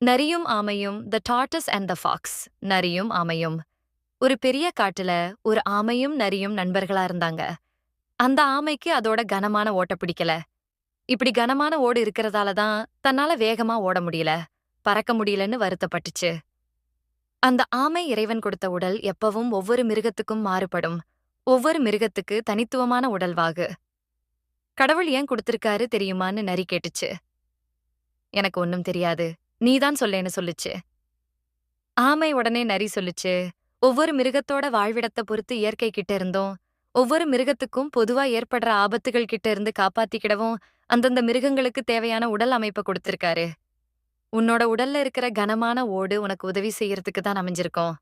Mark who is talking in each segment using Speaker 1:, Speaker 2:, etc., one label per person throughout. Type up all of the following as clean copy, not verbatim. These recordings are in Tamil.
Speaker 1: நரியும் ஆமையும் the tortoise and the fox. நரியும் ஆமையும். ஒரு பெரிய காட்டுல ஒரு ஆமையும் நரியும் நண்பர்களா இருந்தாங்க. அந்த ஆமைக்கு அதோட கனமான ஓட்ட பிடிக்கல. இப்படி கனமான ஓடு இருக்கிறதால தான் தன்னால வேகமா ஓட முடியல, பறக்க முடியலன்னு வருத்தப்பட்டுச்சு. அந்த ஆமை இறைவன் கொடுத்த உடல் எப்பவும் ஒவ்வொரு மிருகத்துக்கும் மாறுபடும். ஒவ்வொரு மிருகத்துக்கு தனித்துவமான உடல்வாகு. கடவுள் ஏன் கொடுத்திருக்காரு தெரியுமான்னு நரி கேட்டுச்சு. எனக்கு ஒண்ணும் தெரியாது. நீதான் சொல்லேன்னு சொல்லுச்சு. ஆமை உடனே நரி சொல்லுச்சு. ஒவ்வொரு மிருகத்தோட வாழ்விடத்தை பொறுத்து இயற்கை கிட்ட இருந்தும், ஒவ்வொரு மிருகத்துக்கும் பொதுவா ஏற்படுற ஆபத்துகள் கிட்ட இருந்து காப்பாத்திக்கிடவும் அந்தந்த மிருகங்களுக்கு தேவையான உடல் அமைப்பை கொடுத்திருக்காரு. உன்னோட உடல்ல இருக்கிற கனமான ஓடு உனக்கு உதவி செய்யறதுக்கு தான் அமைஞ்சிருக்கும்.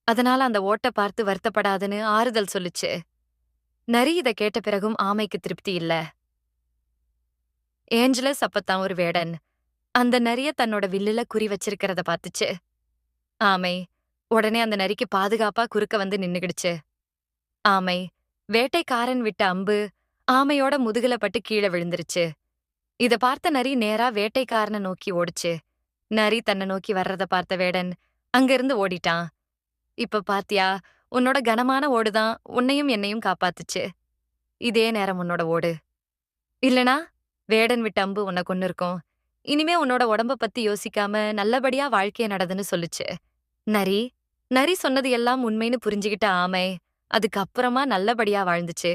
Speaker 1: அதனால அந்த ஓட்ட பார்த்து வருத்தப்படாதுன்னு ஆறுதல் சொல்லுச்சு. நரி இத கேட்ட பிறகும் ஆமைக்கு திருப்தி இல்ல. ஏஞ்சலஸ் அப்பத்தான் ஒரு வேடன் அந்த நரிய தன்னோட வில்லுல குறி வச்சிருக்கிறத பார்த்துச்சு. ஆமை உடனே அந்த நரிக்கு பாதுகாப்பா குறுக்க வந்து நின்னுகிடுச்சு. ஆமை வேட்டைக்காரன் விட்ட அம்பு ஆமையோட முதுகுல பட்டு கீழே விழுந்துருச்சு. இத பார்த்த நரி நேரா வேட்டைக்காரனை நோக்கி ஓடுச்சு. நரி தன்னை நோக்கி வர்றத பார்த்த வேடன் அங்கிருந்து ஓடிட்டான். இப்ப பாத்தியா, உன்னோட கனமான ஓடுதான் உன்னையும் என்னையும் காப்பாத்துச்சு. இதே நேரம் உன்னோட ஓடு. இல்லனா வேடன் விட்ட அம்பு உன்னை கொன்னிருக்கும். இனிமே உன்னோட உடம்ப பத்தி யோசிக்காம நல்லபடியா வாழ்க்கைய நடதுன்னு சொல்லுச்சு. நரி நரி சொன்னது எல்லாம் உண்மைன்னு புரிஞ்சுகிட்ட ஆமை அதுக்கு அப்புறமா நல்லபடியா வாழ்ந்துச்சு.